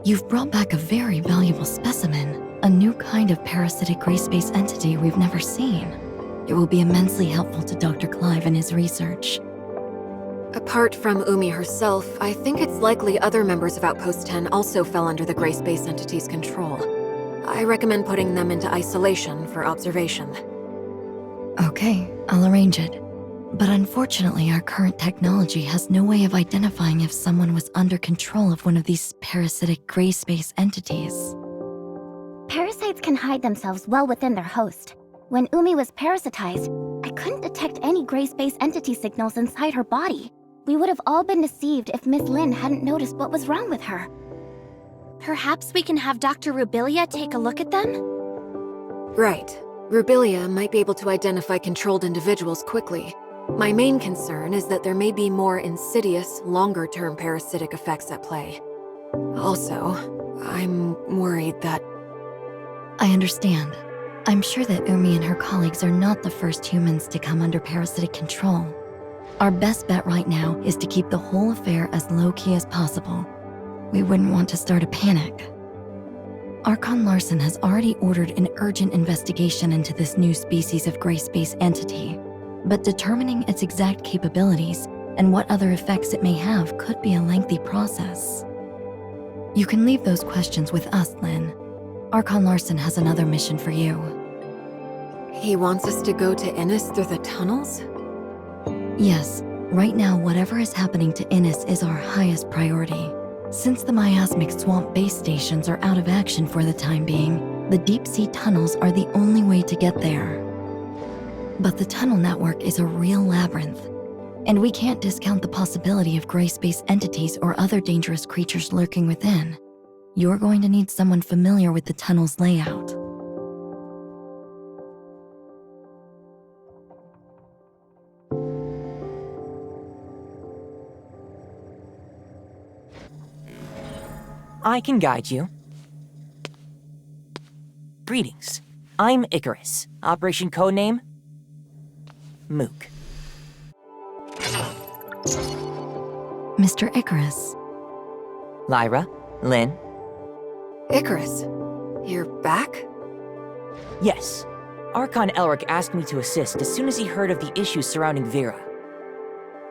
You've brought back a very valuable specimen, a new kind of parasitic gray space entity we've never seen. It will be immensely helpful to Dr. Clive in his research. Apart from Umi herself, I think it's likely other members of Outpost 10 also fell under the gray space entity's control. I recommend putting them into isolation for observation. Okay, I'll arrange it. But unfortunately, our current technology has no way of identifying if someone was under control of one of these parasitic gray space entities. Parasites can hide themselves well within their host. When Umi was parasitized, I couldn't detect any gray space entity signals inside her body. We would have all been deceived if Miss Lin hadn't noticed what was wrong with her. Perhaps we can have Dr. Rubilia take a look at them? Right. Rubilia might be able to identify controlled individuals quickly. My main concern is that there may be more insidious, longer-term parasitic effects at play. Also, I'm worried that... I understand. I'm sure that Umi and her colleagues are not the first humans to come under parasitic control. Our best bet right now is to keep the whole affair as low-key as possible. We wouldn't want to start a panic. Archon Larson has already ordered an urgent investigation into this new species of gray space entity, but determining its exact capabilities and what other effects it may have could be a lengthy process. You can leave those questions with us, Lin. Archon Larson has another mission for you. He wants us to go to Innis through the tunnels? Yes, right now whatever is happening to Innis is our highest priority. Since the miasmic swamp base stations are out of action for the time being, the deep-sea tunnels are the only way to get there. But the tunnel network is a real labyrinth, and we can't discount the possibility of gray space entities or other dangerous creatures lurking within. You're going to need someone familiar with the tunnel's layout. I can guide you. Greetings. I'm Icarus. Operation codename? Mook. Mr. Icarus. Lyra? Lin? Icarus, you're back? Yes. Archon Elric asked me to assist as soon as he heard of the issues surrounding Vera.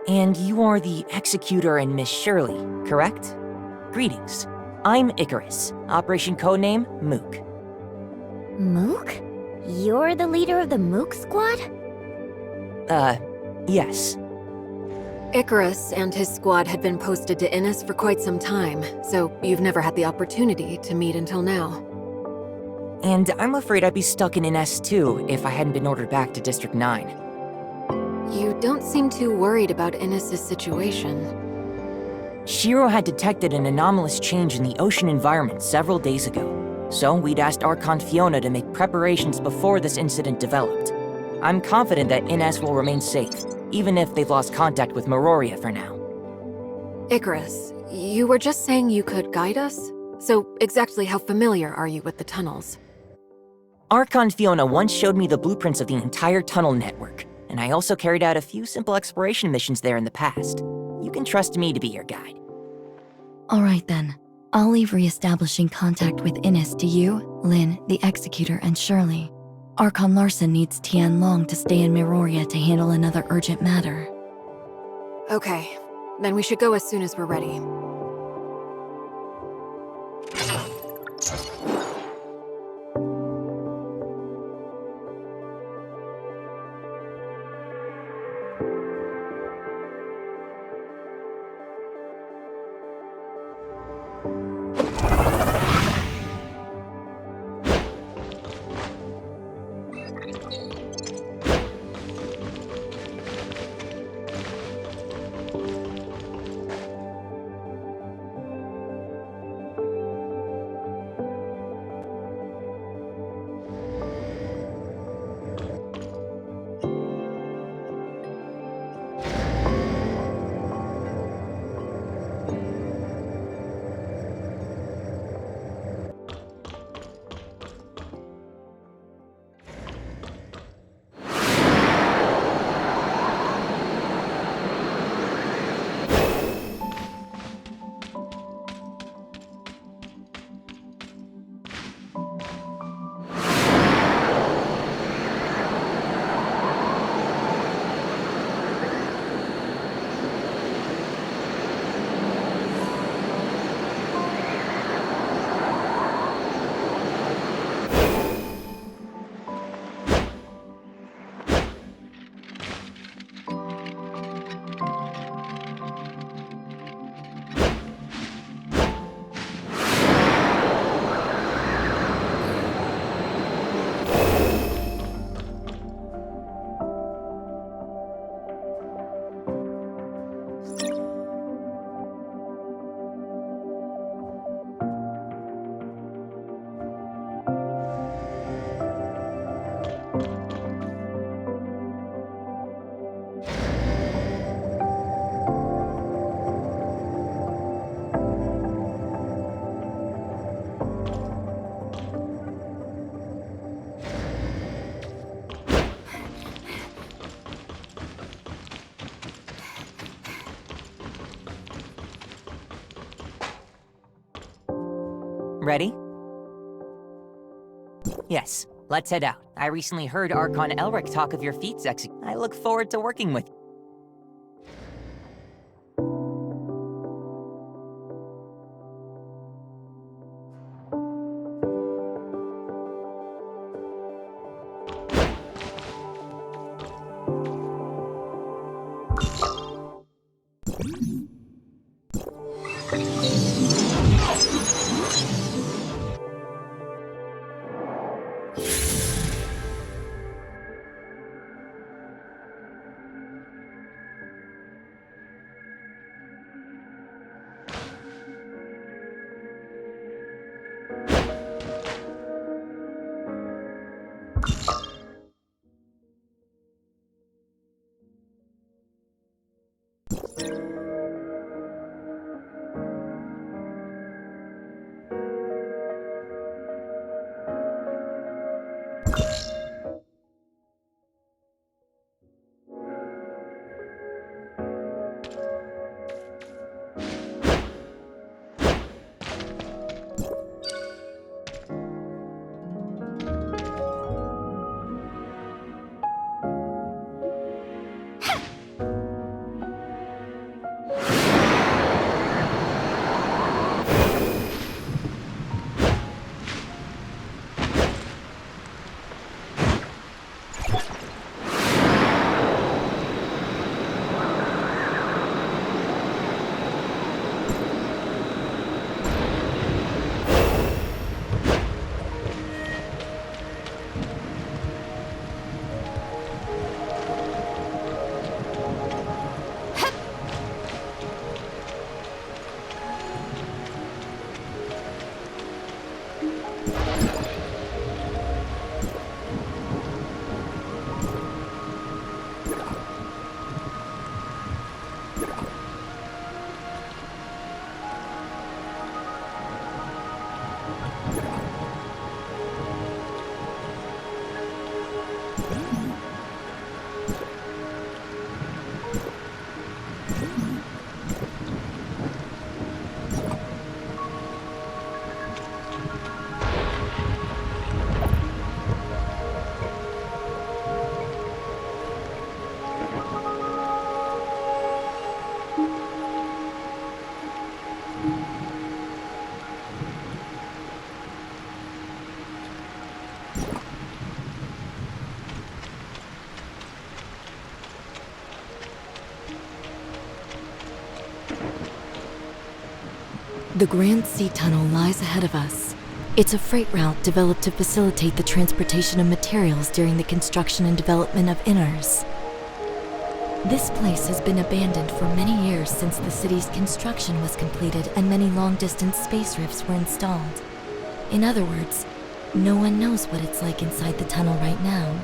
And you are the Executor and Miss Shirley, correct? Greetings. I'm Icarus. Operation codename Mook. Mook? You're the leader of the Mook squad? Yes. Icarus and his squad had been posted to Innis for quite some time, so you've never had the opportunity to meet until now. And I'm afraid I'd be stuck in an S2 if I hadn't been ordered back to District 9. You don't seem too worried about Innis' situation. Shiro had detected an anomalous change in the ocean environment several days ago, so we'd asked Archon Fiona to make preparations before this incident developed. I'm confident that Innes will remain safe, even if they've lost contact with Meroria for now. Icarus, you were just saying you could guide us? So exactly how familiar are you with the tunnels? Archon Fiona once showed me the blueprints of the entire tunnel network, and I also carried out a few simple exploration missions there in the past. You can trust me to be your guide. All right then. I'll leave re-establishing contact with Innis to you, Lin, the Executor, and Shirley. Archon Larson needs Tian Long to stay in Meroria to handle another urgent matter. Okay, then we should go as soon as we're ready. Ready? Yes, let's head out. I recently heard Archon Elric talk of your feats I look forward to working with you. The Grand Sea Tunnel lies ahead of us. It's a freight route developed to facilitate the transportation of materials during the construction and development of Innars. This place has been abandoned for many years since the city's construction was completed and many long-distance space rifts were installed. In other words, no one knows what it's like inside the tunnel right now.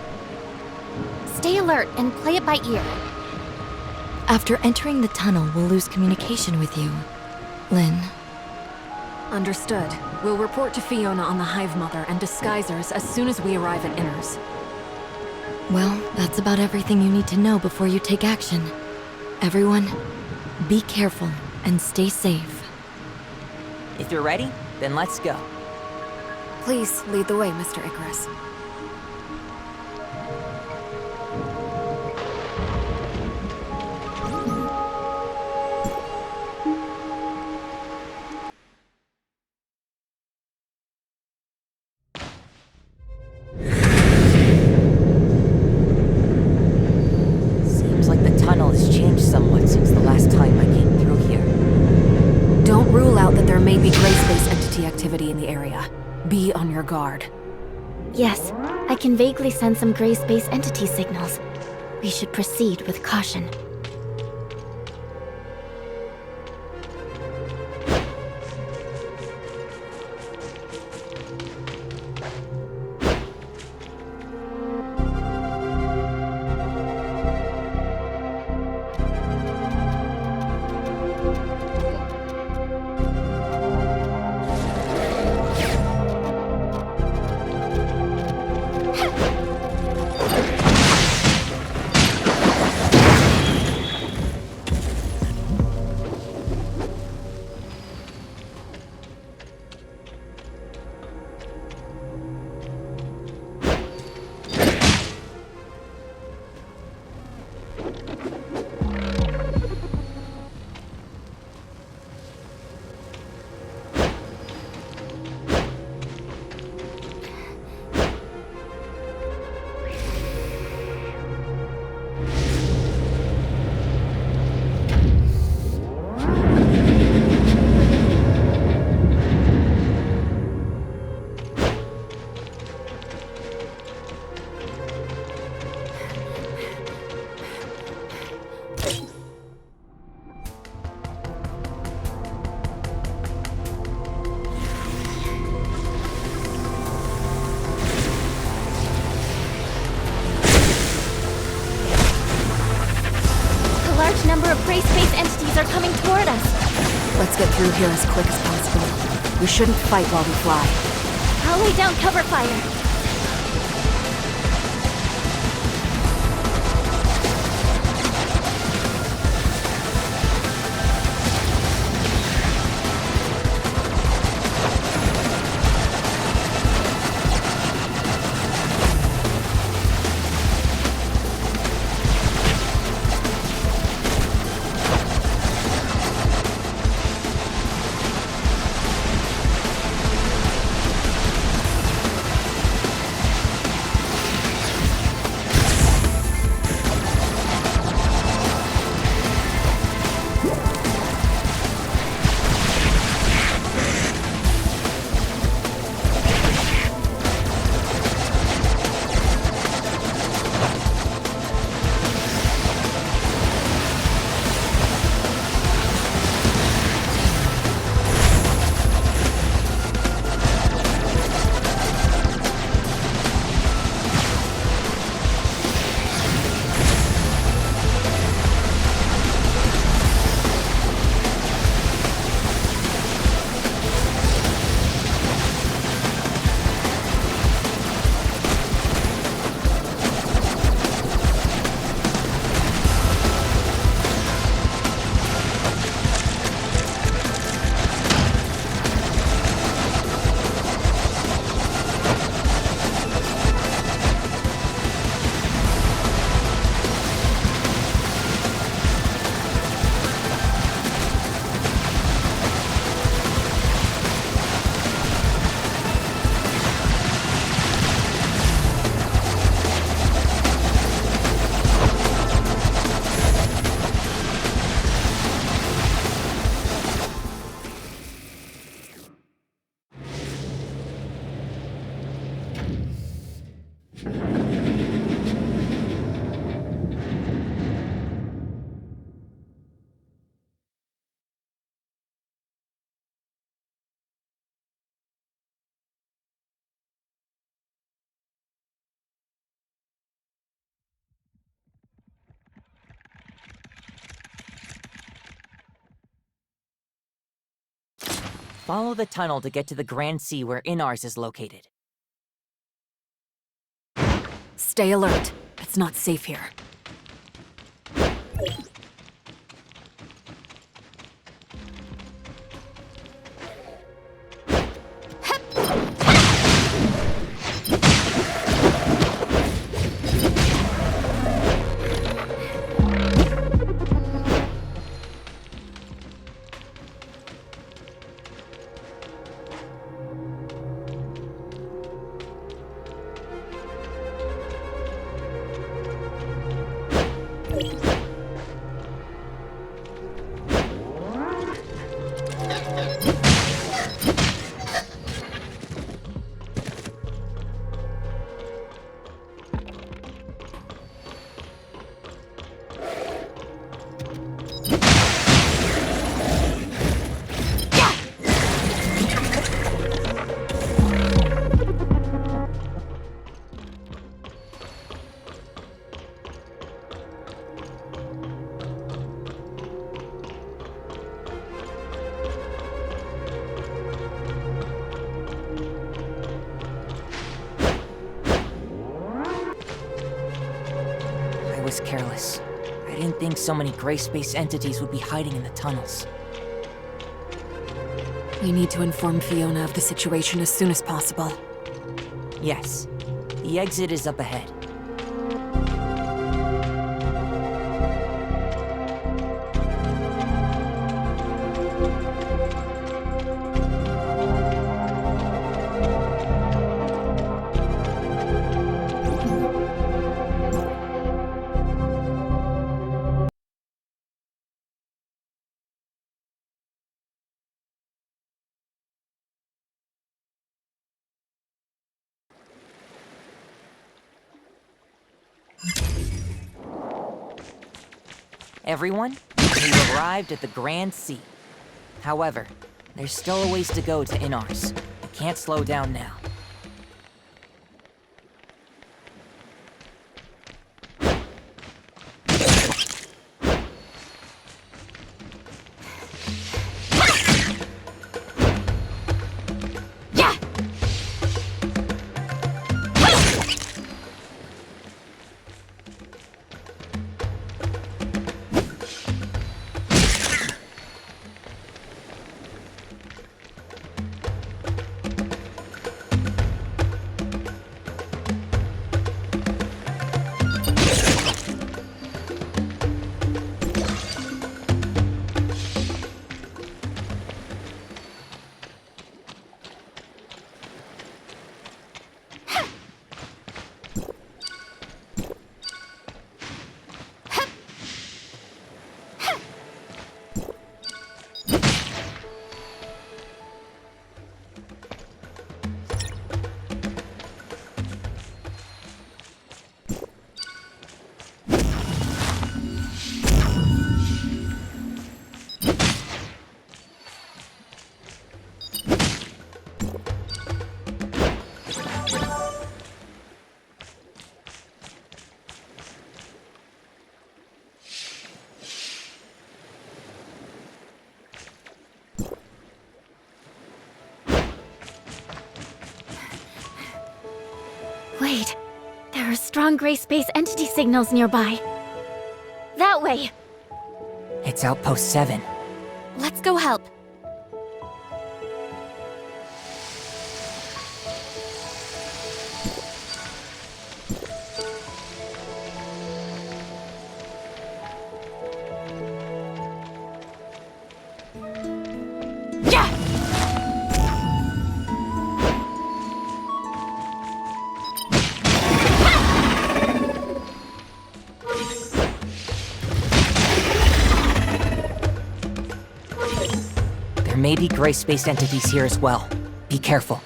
Stay alert and play it by ear. After entering the tunnel, we'll lose communication with you, Lynn. Understood. We'll report to Fiona on the Hive Mother and disguisers as soon as we arrive at Innnars. Well, that's about everything you need to know before you take action. Everyone, be careful and stay safe. If you're ready, then let's go. Please lead the way, Mr. Icarus. Seems like the tunnel has changed somewhat since the last time I came through here. Don't rule out that there may be gray space entity activity in the area. Be on your guard. Yes, I can vaguely sense some gray space entity signals. We should proceed with caution. large number of gray space entities are coming toward us. Let's get through here as quick as possible. We shouldn't fight while we fly. I'll lay down cover fire. Follow the tunnel to get to the Grand Sea where Innars is located. Stay alert. It's not safe here. Careless. I didn't think so many gray space entities would be hiding in the tunnels. We need to inform Fiona of the situation as soon as possible. Yes. The exit is up ahead. Everyone, we've arrived at the Grand Sea. However, there's still a ways to go to Innars. We can't slow down now. strong gray space entity signals nearby. That way. It's Outpost 7. Let's go help. There may be gray space entities here as well. Be careful.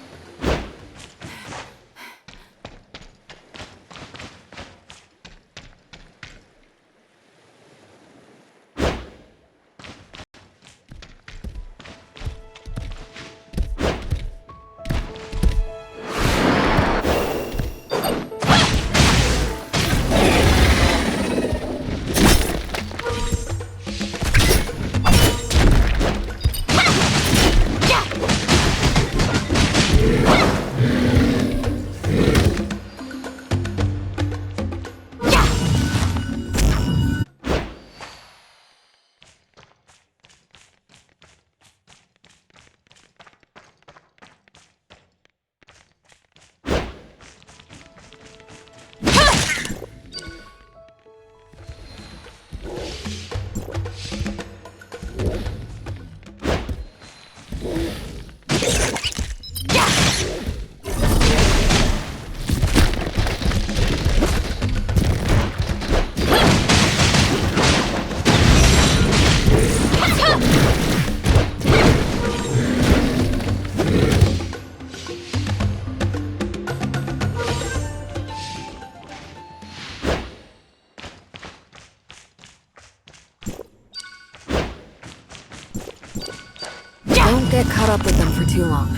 Don't get caught up with them for too long.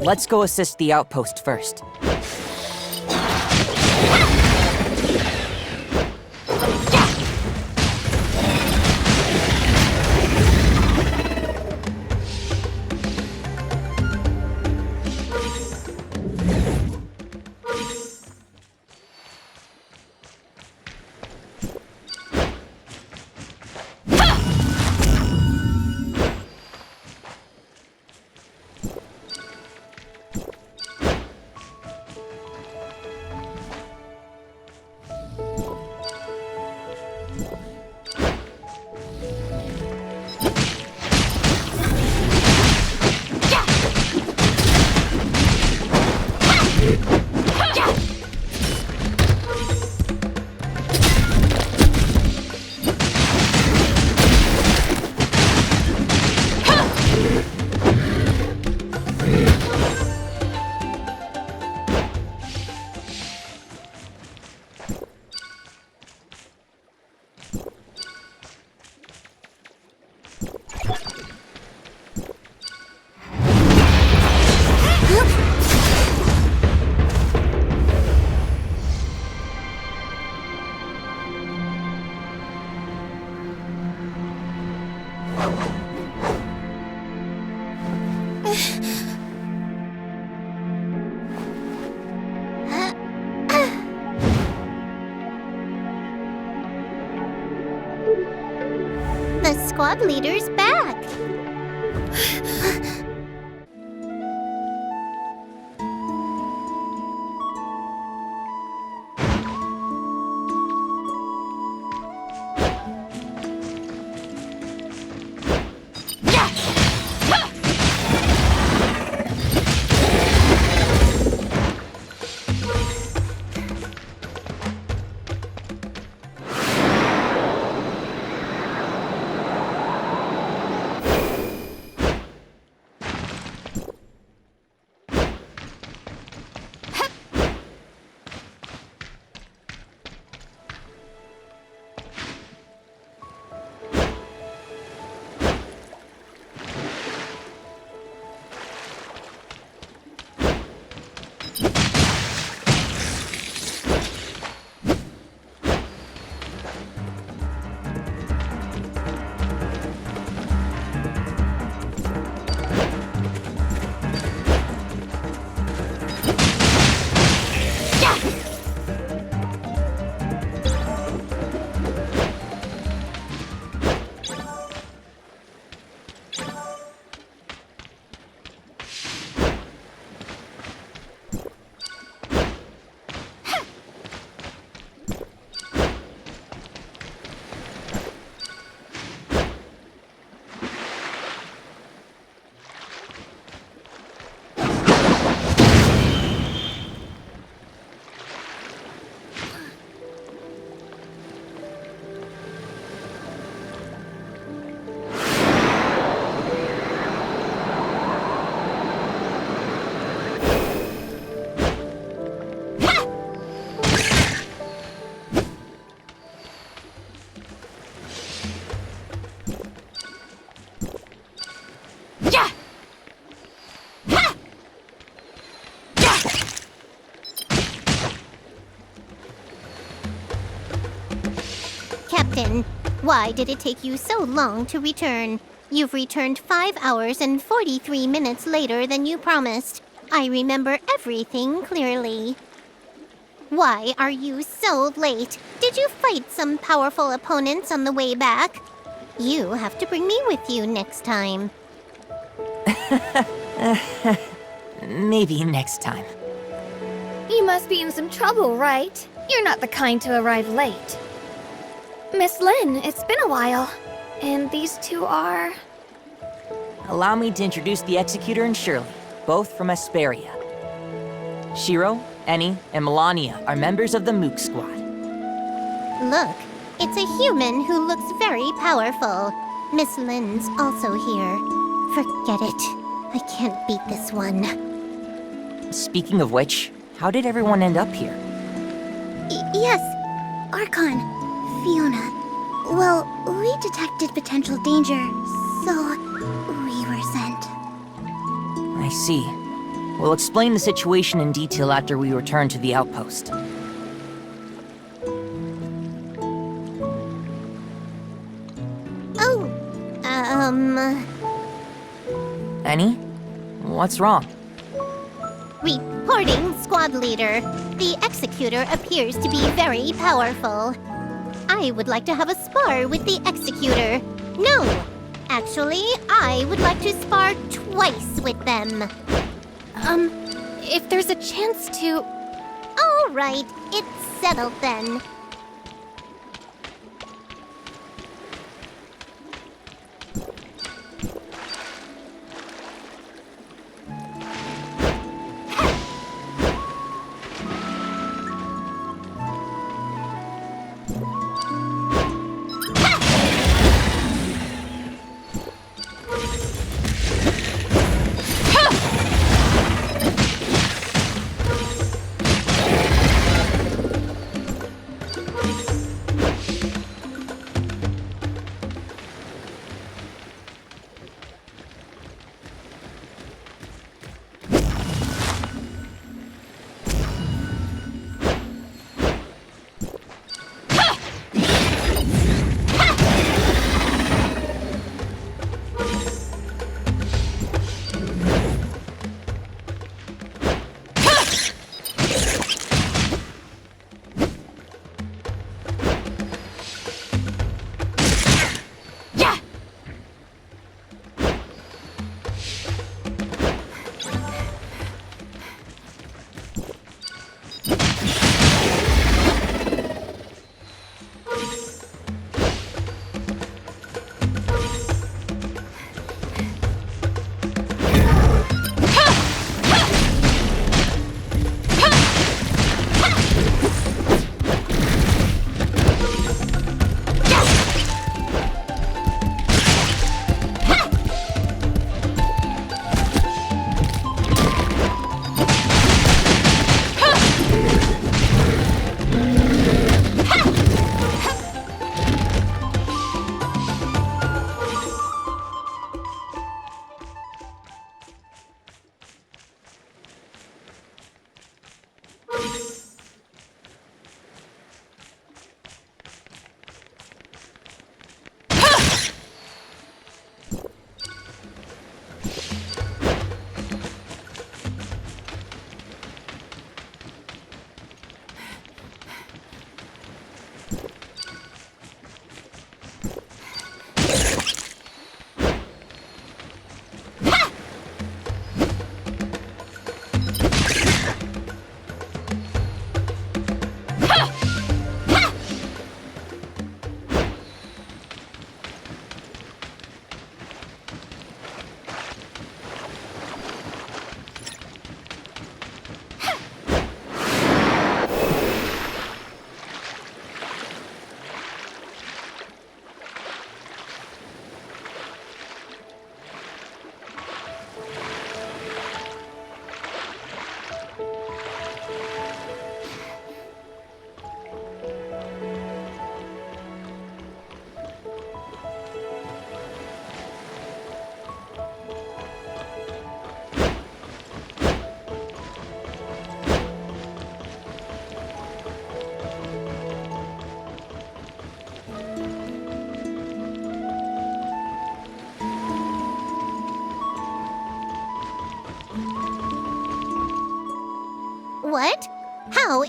Let's go assist the outpost first. The squad leader's back. Captain. Why did it take you so long to return? You've returned 5 hours and 43 minutes later than you promised. I remember everything clearly. Why are you so late? Did you fight some powerful opponents on the way back? You have to bring me with you next time. Maybe next time. You must be in some trouble, right? You're not the kind to arrive late. Miss Lin, it's been a while. And these two are... Allow me to introduce the Executor and Shirley, both from Asperia. Shiro, Eni, and Melania are members of the Mook Squad. Look, it's a human who looks very powerful. Miss Lin's also here. Forget it. I can't beat this one. Speaking of which, how did everyone end up here? Yes, Archon, Fiona. Well, we detected potential danger, so we were sent. I see. We'll explain the situation in detail after we return to the outpost. Oh, Eni? What's wrong? Reporting, squad leader. The Executor appears to be very powerful. I would like to have a spar with the Executor. No! Actually, I would like to spar twice with them. If there's a chance to... All right, it's settled then.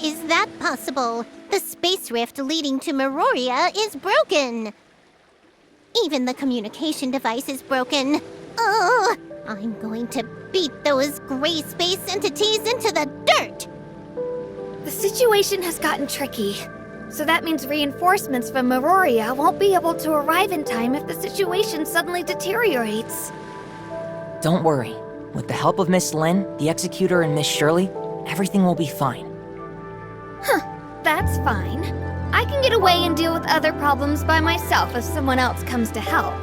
is that possible? The space rift leading to Meroria is broken! Even the communication device is broken. Oh, I'm going to beat those gray space entities into the dirt! The situation has gotten tricky. So that means reinforcements from Meroria won't be able to arrive in time if the situation suddenly deteriorates. Don't worry. With the help of Miss Lin, the Executor, and Miss Shirley, everything will be fine. That's fine. I can get away and deal with other problems by myself if someone else comes to help.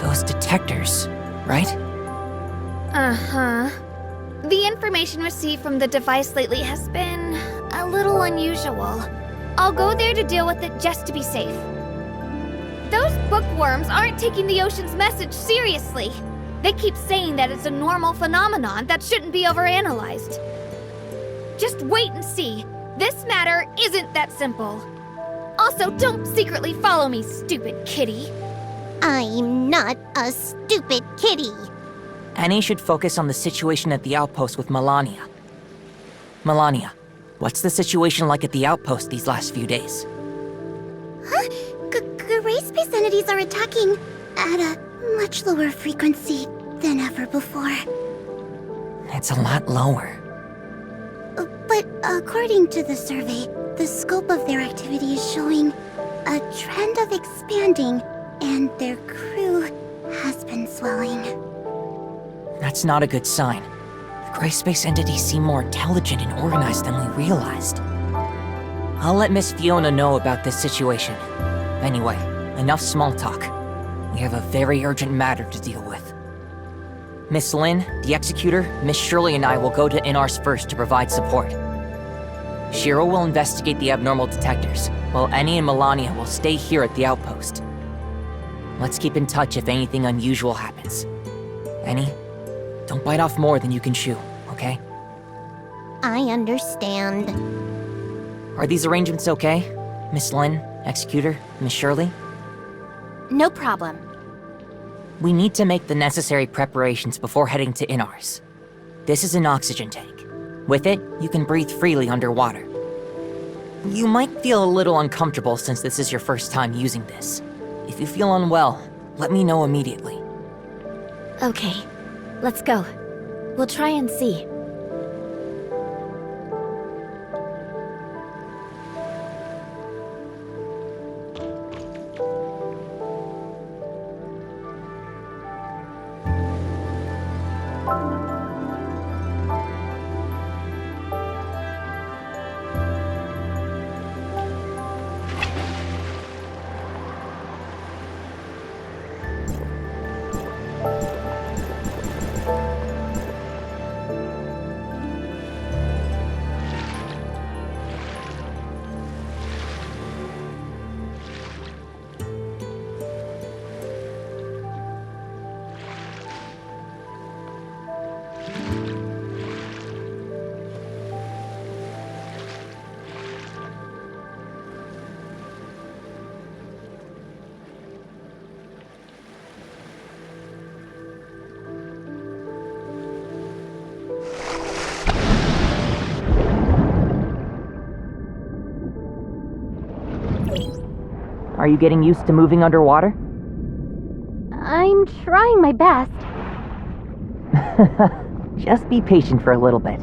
Those detectors, right? Uh-huh. The information received from the device lately has been a little unusual. I'll go there to deal with it just to be safe. Those bookworms aren't taking the ocean's message seriously. They keep saying that it's a normal phenomenon that shouldn't be overanalyzed. Just wait and see. This matter isn't that simple. Also, don't secretly follow me, stupid kitty. I'm not a stupid kitty. Annie should focus on the situation at the outpost with Melania. Melania, what's the situation like at the outpost these last few days? Huh? Gray space entities are attacking at a much lower frequency than ever before. It's a lot lower. But according to the survey, the scope of their activity is showing a trend of expanding, and their crew has been swelling. That's not a good sign. The gray space entities seem more intelligent and organized than we realized. I'll let Miss Fiona know about this situation. Anyway, enough small talk. We have a very urgent matter to deal with. Miss Lin, the Executor, Miss Shirley, and I will go to Innar's first to provide support. Shiro will investigate the abnormal detectors, while Annie and Melania will stay here at the outpost. Let's keep in touch if anything unusual happens. Annie, don't bite off more than you can chew, okay? I understand. Are these arrangements okay? Miss Lin, Executor, Miss Shirley? No problem. We need to make the necessary preparations before heading to Inars. This is an oxygen tank. With it, you can breathe freely underwater. You might feel a little uncomfortable since this is your first time using this. If you feel unwell, let me know immediately. Okay, let's go. We'll try and see. Are you getting used to moving underwater? I'm trying my best. Just be patient for a little bit.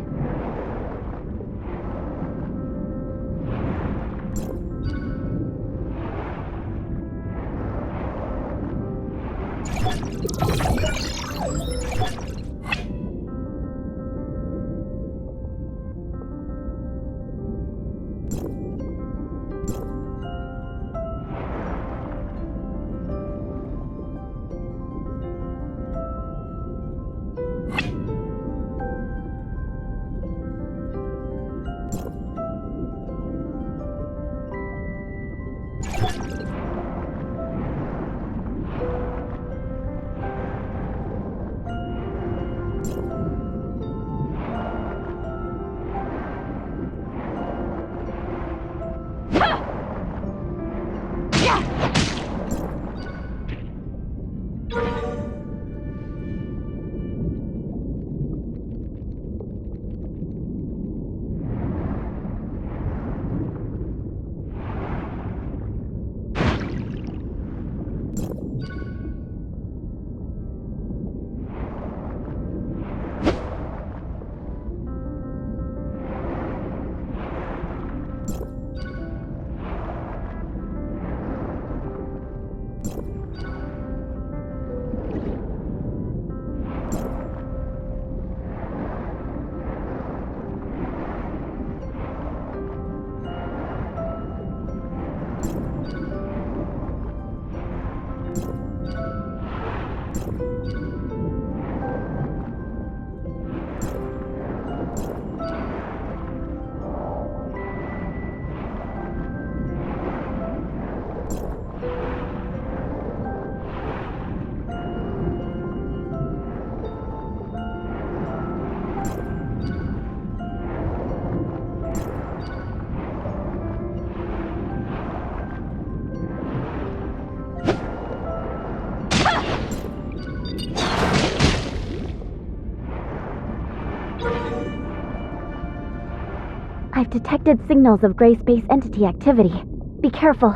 detected signals of gray space entity activity. Be careful.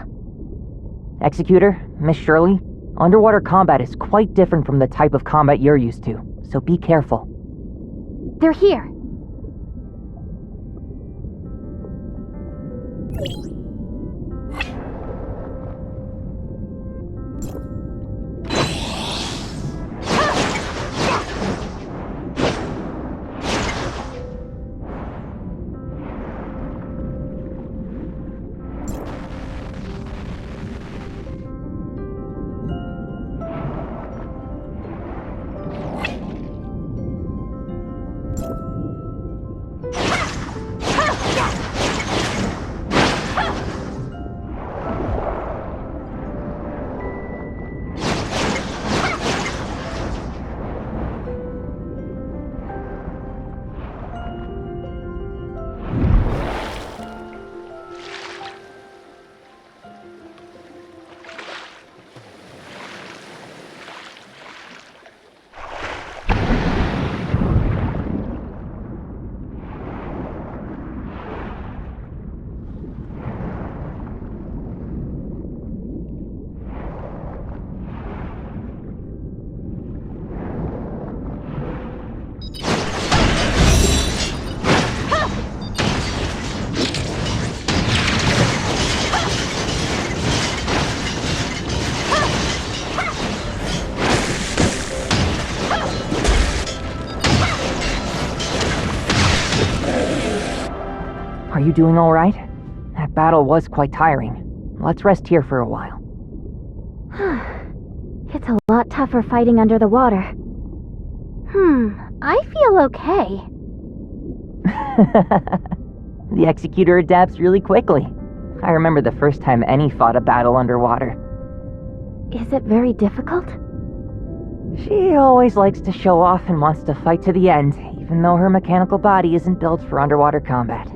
Executor, Miss Shirley, underwater combat is quite different from the type of combat you're used to, so be careful. They're here. Are you doing all right? That battle was quite tiring. Let's rest here for a while. It's a lot tougher fighting under the water. I feel okay. The Executor adapts really quickly. I remember the first time any fought a battle underwater. Is it very difficult? She always likes to show off and wants to fight to the end, even though her mechanical body isn't built for underwater combat.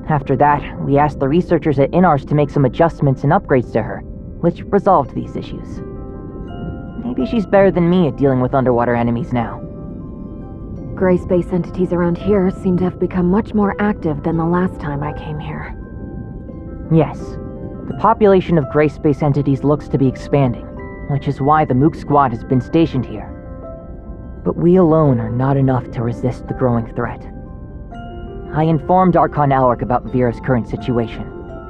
After that, we asked the researchers at Innars to make some adjustments and upgrades to her, which resolved these issues. Maybe she's better than me at dealing with underwater enemies now. Gray space entities around here seem to have become much more active than the last time I came here. Yes, the population of gray space entities looks to be expanding, which is why the Mook Squad has been stationed here. But we alone are not enough to resist the growing threat. I informed Archon Alric about Vera's current situation.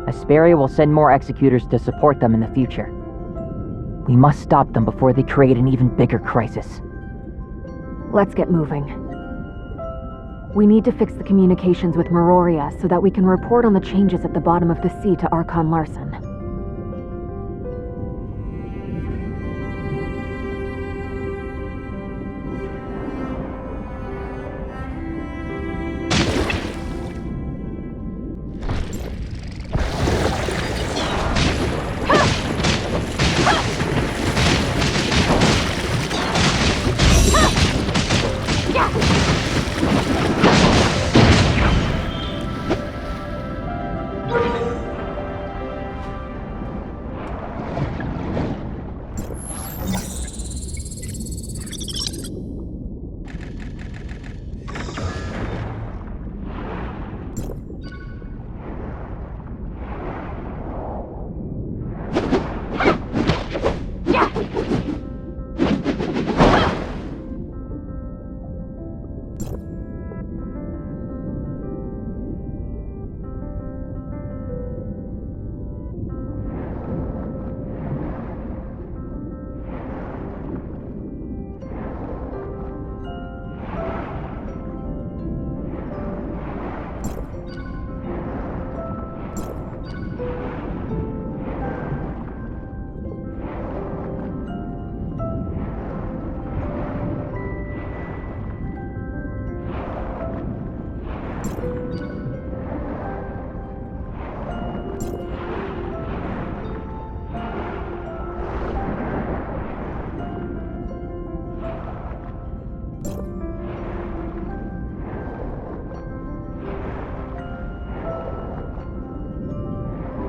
Asperia will send more executors to support them in the future. We must stop them before they create an even bigger crisis. Let's get moving. We need to fix the communications with Meroria so that we can report on the changes at the bottom of the sea to Archon Larson.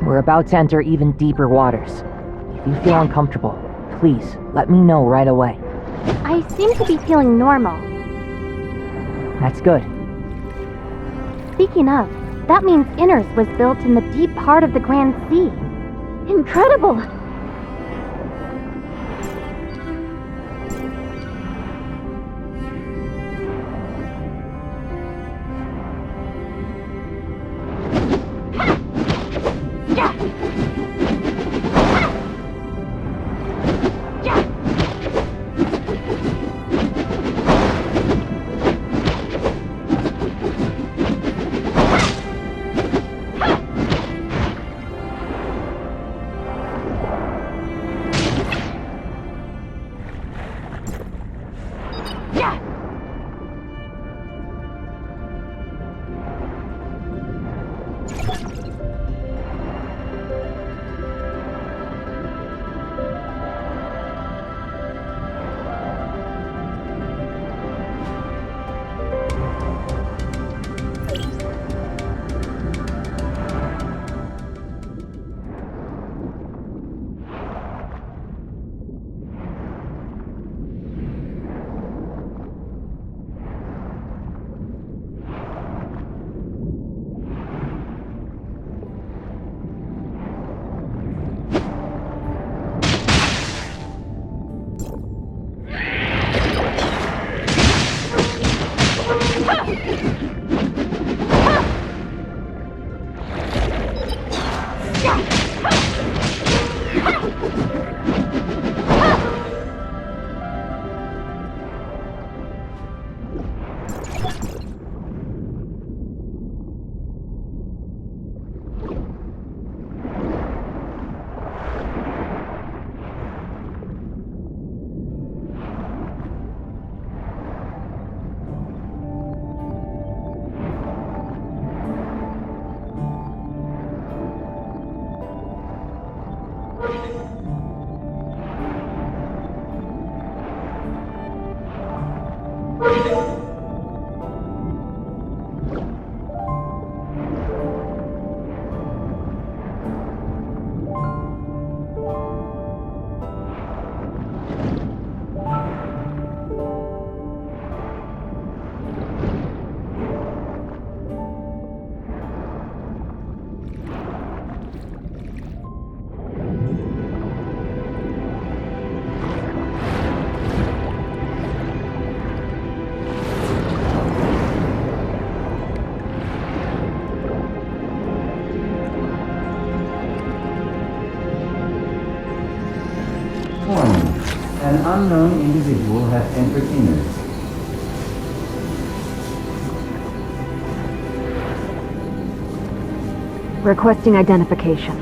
We're about to enter even deeper waters. If you feel uncomfortable, please let me know right away. I seem to be feeling normal. That's good. Speaking of, That means Innnars was built in the deep heart of the Grand Sea. Incredible! An unknown individual has entered Innnars. Requesting identification.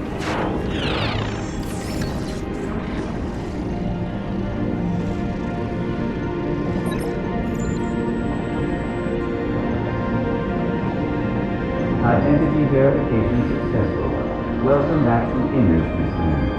Identity verification successful. Welcome back to Innnars, Miss Lynn.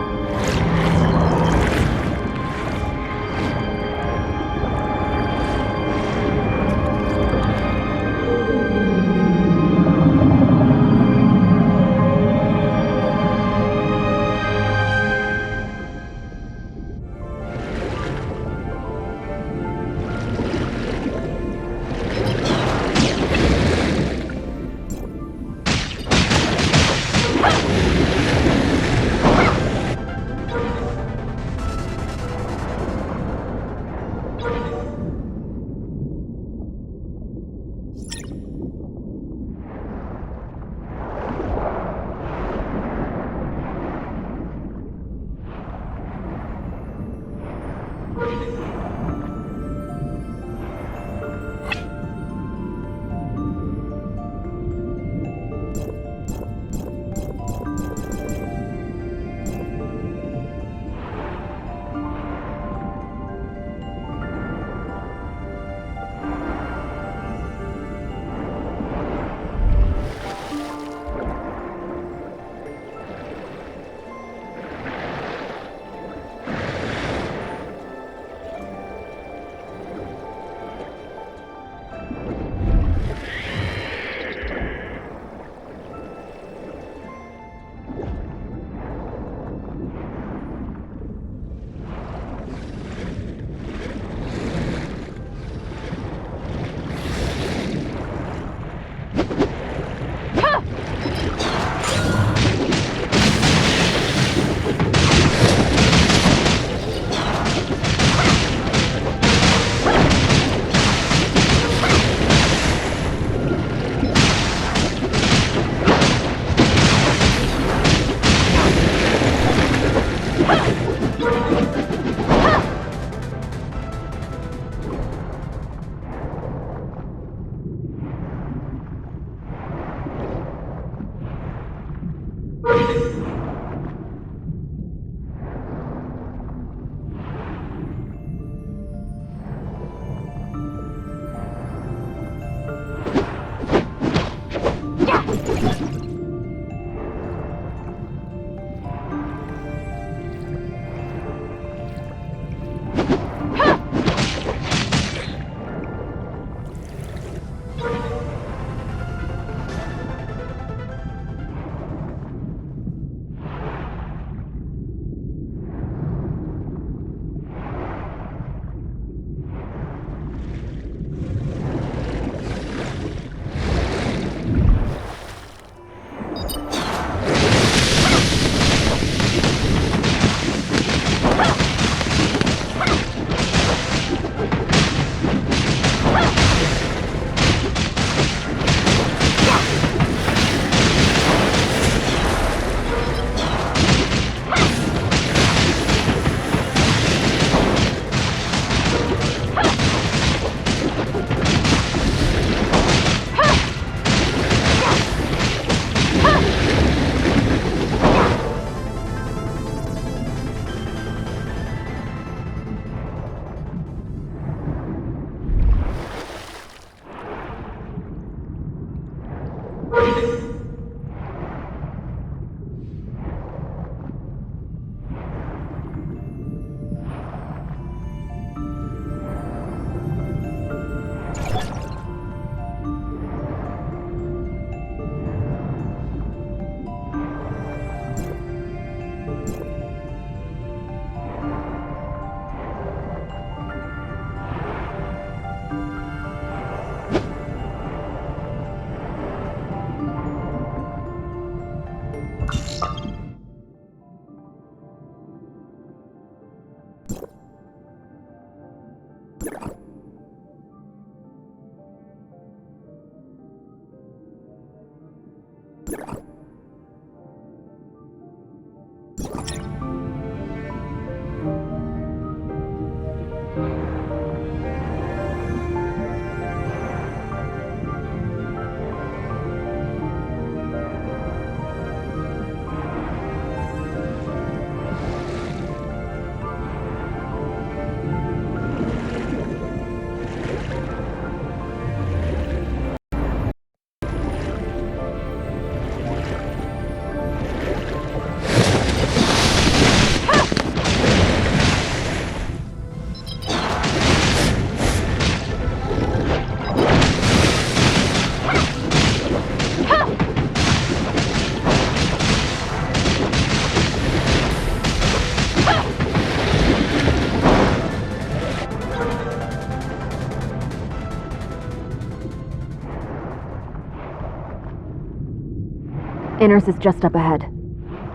Innars is just up ahead.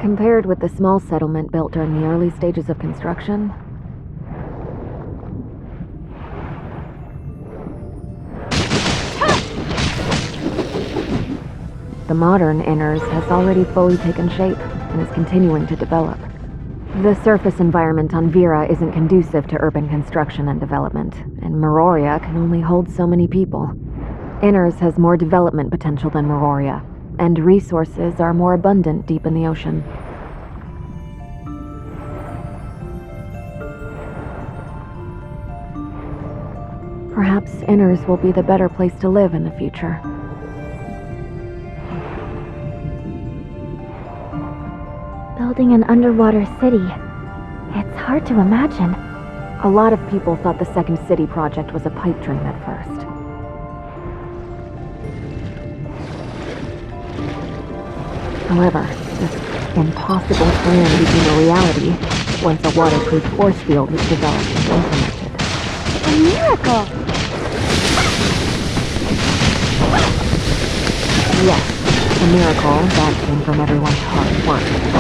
Compared with the small settlement built during the early stages of construction, the modern Innars has already fully taken shape and is continuing to develop. The surface environment on Vera isn't conducive to urban construction and development, and Meroria can only hold so many people. Innars has more development potential than Meroria, and resources are more abundant deep in the ocean. Perhaps Innars will be the better place to live in the future. Building an underwater city. It's hard to imagine. A lot of people thought the Second City project was a pipe dream at first. However, this impossible plan became a reality once a waterproof force field was developed and implemented. A miracle! Yes, a miracle that came from everyone's hard work.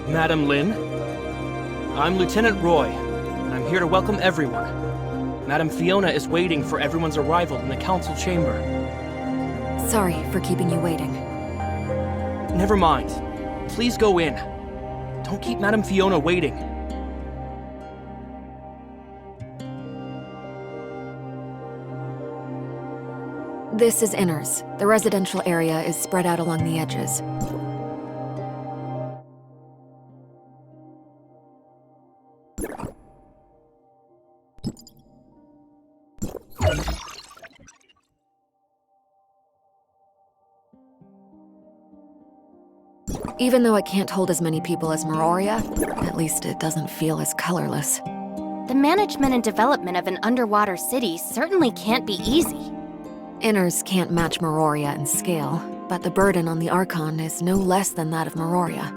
Madam Lin, I'm Lieutenant Roy, and I'm here to welcome everyone. Madam Fiona is waiting for everyone's arrival in the council chamber. Sorry for keeping you waiting. Never mind. Please go in. Don't keep Madam Fiona waiting. This is Innars. The residential area is spread out along the edges. Even though it can't hold as many people as Meroria, at least it doesn't feel as colorless. The management and development of an underwater city certainly can't be easy. Innars can't match Meroria in scale, but the burden on the Archon is no less than that of Meroria.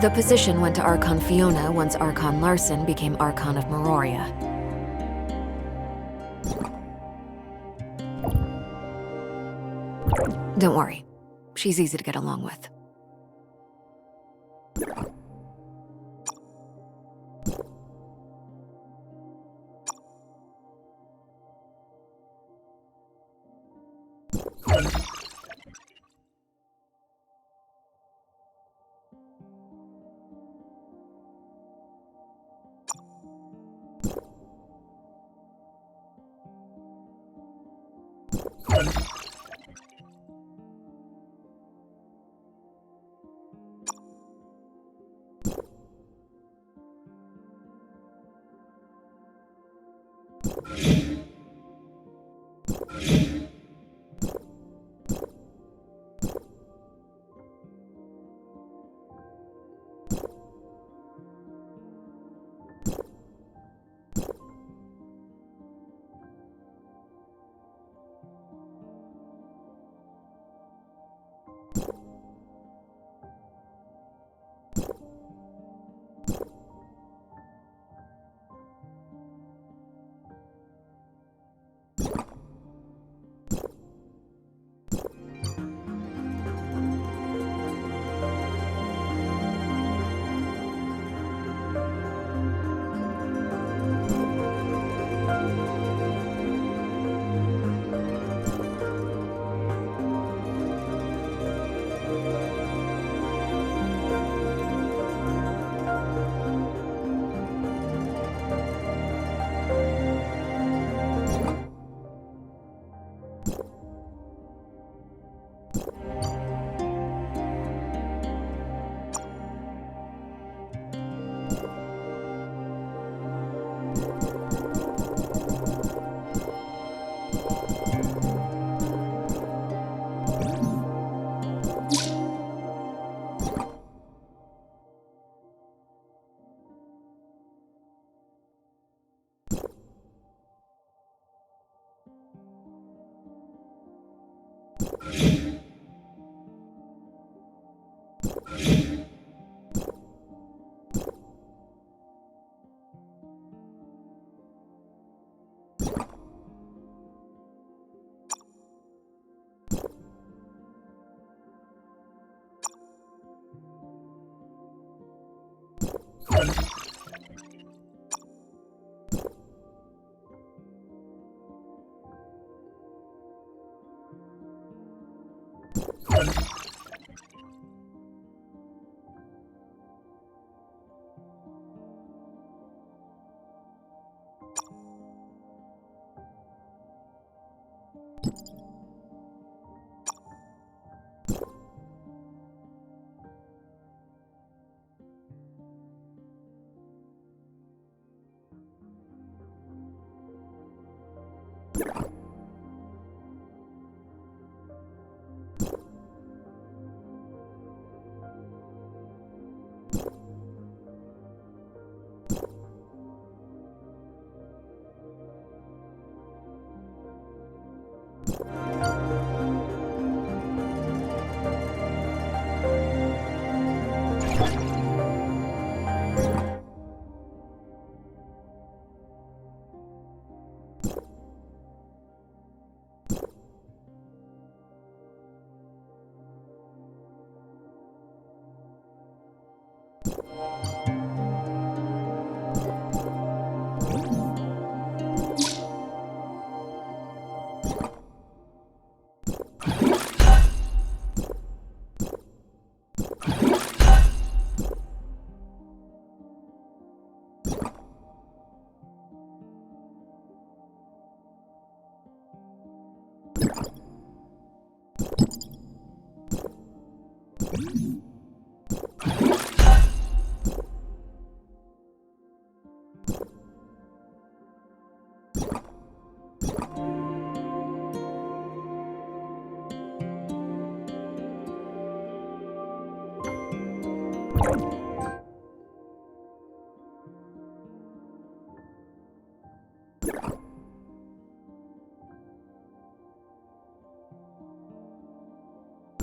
The position went to Archon Fiona once Archon Larson became Archon of Meroria. Don't worry. She's easy to get along with.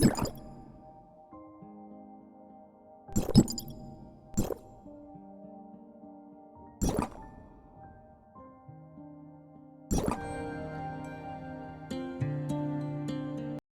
You